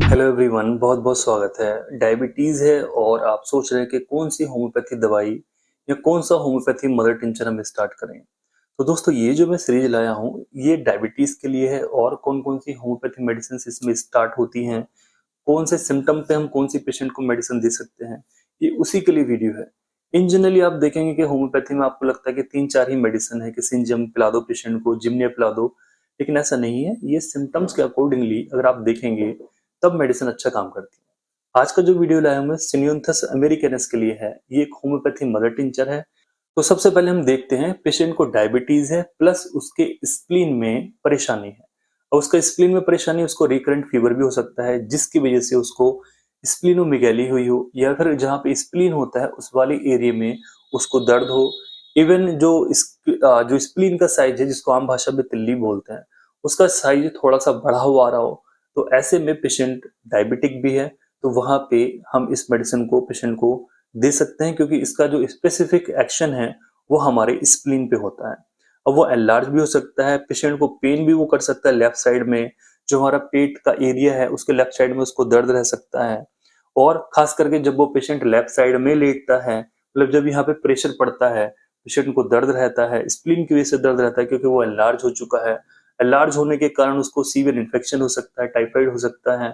Hello everyone, बहुत बहुत स्वागत है। डायबिटीज़ है और आप सोच रहे हैं कि कौन सी होम्योपैथी दवाई या कौन सा होम्योपैथी मदर टिंचर हम स्टार्ट करें। तो दोस्तों, ये जो मैं सीरीज लाया हूँ ये डायबिटीज़ के लिए है और कौन कौन सी होम्योपैथी मेडिसिन इसमें स्टार्ट होती हैं, कौन से सिम्टम पे हम कौन सी पेशेंट को मेडिसिन दे सकते हैं, ये उसी के लिए वीडियो है। इन जनरली आप देखेंगे कि होम्योपैथी में आपको लगता है कि 3-4 ही मेडिसिन है कि सिंजियम पिला दो पेशेंट को, जिम्निया पिला दो, लेकिन ऐसा नहीं है। ये सिम्टम्स के अकॉर्डिंगली अगर आप देखेंगे तब मेडिसिन अच्छा काम करती है। आज का जो वीडियो लाया हूं मैं सिनियोंथस अमेरिकनस के लिए है। ये एक होम्योपैथी मदर टिंचर है। तो सबसे पहले हम देखते हैं, पेशेंट को डायबिटीज है प्लस उसके स्प्लीन में परेशानी है। और उसका स्प्लीन में परेशानी, उसको रिकरेंट फीवर भी हो सकता है जिसकी वजह से उसको स्प्लीनोमेगाली हुई हो, या फिर जहाँ पे स्प्लीन होता है उस वाले एरिया में उसको दर्द हो। इवन जो स्प्लीन का साइज है, जिसको आम भाषा में तिल्ली बोलते हैं, उसका साइज थोड़ा सा बढ़ा हुआ आ रहा हो, तो ऐसे में पेशेंट डायबिटिक भी है, तो वहां पे हम इस मेडिसिन को पेशेंट को दे सकते हैं, क्योंकि इसका जो स्पेसिफिक एक्शन है वो हमारे स्प्लीन पे होता है। अब वो एनलार्ज भी हो सकता है, पेशेंट को पेन भी वो कर सकता है लेफ्ट साइड में, जो हमारा पेट का एरिया है उसके लेफ्ट साइड में उसको दर्द रह सकता है। और खास करके जब वो पेशेंट लेफ्ट साइड में लेटता है, मतलब जब यहाँ पे प्रेशर पड़ता है, पेशेंट को दर्द रहता है, स्प्लीन की वजह से दर्द रहता है, क्योंकि वो एनलार्ज हो चुका है। एनलार्ज होने के कारण उसको सीवियर इन्फेक्शन हो सकता है, टाइफाइड हो सकता है,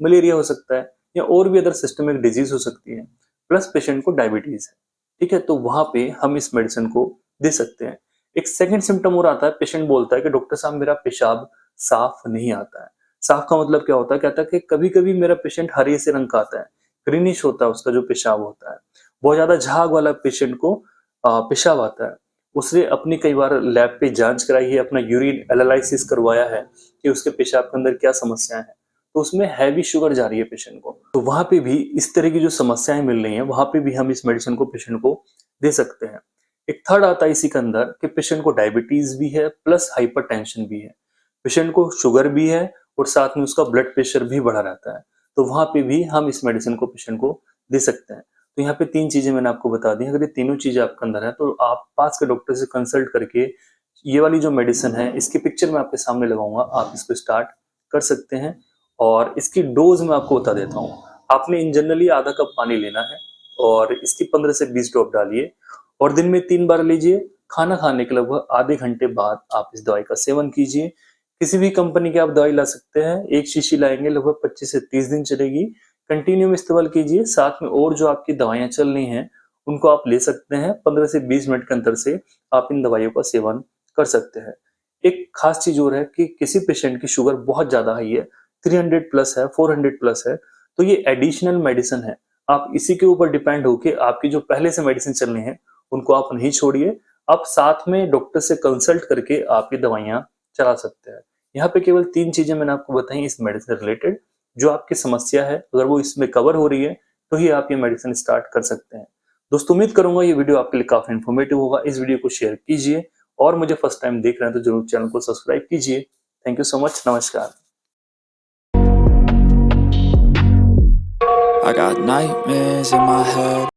मलेरिया हो सकता है, या और भी अदर सिस्टमिक डिजीज हो सकती है। प्लस पेशेंट को डायबिटीज है, ठीक है, तो वहां पे हम इस मेडिसिन को दे सकते हैं। एक सेकंड सिम्टम और आता है, पेशेंट बोलता है कि डॉक्टर साहब मेरा पेशाब साफ नहीं आता है। साफ का मतलब क्या होता है? कहता है कि कभी कभी मेरा पेशेंट हरे से रंग का आता है, ग्रीनिश होता है उसका जो पेशाब होता है। बहुत ज्यादा झाग वाला पेशेंट को पेशाब आता है। उसने अपनी कई बार लैब पे जांच कराई है, अपना यूरिन एनालिसिस करवाया है कि उसके पेशाब के अंदर क्या समस्याएं हैं, तो उसमें हैवी शुगर जा रही है पेशेंट को। तो वहां पे भी इस तरह की जो समस्याएं मिल रही हैं, वहां पे भी हम इस मेडिसिन को पेशेंट को दे सकते हैं। एक थर्ड आता है इसी के अंदर कि पेशेंट को डायबिटीज भी है प्लस हाइपरटेंशन भी है, पेशेंट को शुगर भी है और साथ में उसका ब्लड प्रेशर भी बढ़ा रहता है, तो वहां पे भी हम इस मेडिसिन को पेशेंट को दे सकते हैं। तो यहाँ पे 3 चीजें मैंने आपको बता दी। अगर ये तीनों चीजें आपके अंदर है तो आप पास के डॉक्टर से कंसल्ट करके ये वाली जो मेडिसिन है, इसकी पिक्चर मैं आपके सामने लगाऊंगा, आप इसको स्टार्ट कर सकते हैं। और इसकी डोज मैं आपको बता देता हूँ। आपने इन जनरली आधा कप पानी लेना है और इसकी 15 से 20 ड्रॉप डालिए और दिन में 3 बार लीजिए। खाना खाने के लगभग आधे घंटे बाद आप इस दवाई का सेवन कीजिए। किसी भी कंपनी की आप दवाई ला सकते हैं, एक शीशी लाएंगे, लगभग 25 से 30 दिन चलेगी। कंटिन्यू में इस्तेमाल कीजिए। साथ में और जो आपकी दवाइयां चल रही हैं उनको आप ले सकते हैं। 15 से 20 मिनट के अंतर से आप इन दवाइयों का सेवन कर सकते हैं। एक खास चीज और है कि किसी पेशेंट की शुगर बहुत ज्यादा हाई है, 300 प्लस है, 400 प्लस है, तो ये एडिशनल मेडिसिन है। आप इसी के ऊपर डिपेंड होके आपकी जो पहले से मेडिसिन चल रही हैं उनको आप नहीं छोड़िए। आप साथ में डॉक्टर से कंसल्ट करके आपकी दवाइयां चला सकते हैं। यहाँ पे केवल 3 चीजें मैंने आपको बताई इस मेडिसिन रिलेटेड। जो आपकी समस्या है अगर वो इसमें कवर हो रही है तो ही आप ये मेडिसिन स्टार्ट कर सकते हैं। दोस्तों, उम्मीद करूंगा ये वीडियो आपके लिए काफी इन्फॉर्मेटिव होगा। इस वीडियो को शेयर कीजिए और मुझे फर्स्ट टाइम देख रहे हैं तो जरूर चैनल को सब्सक्राइब कीजिए। Thank you so much. नमस्कार। I got nightmares in my head.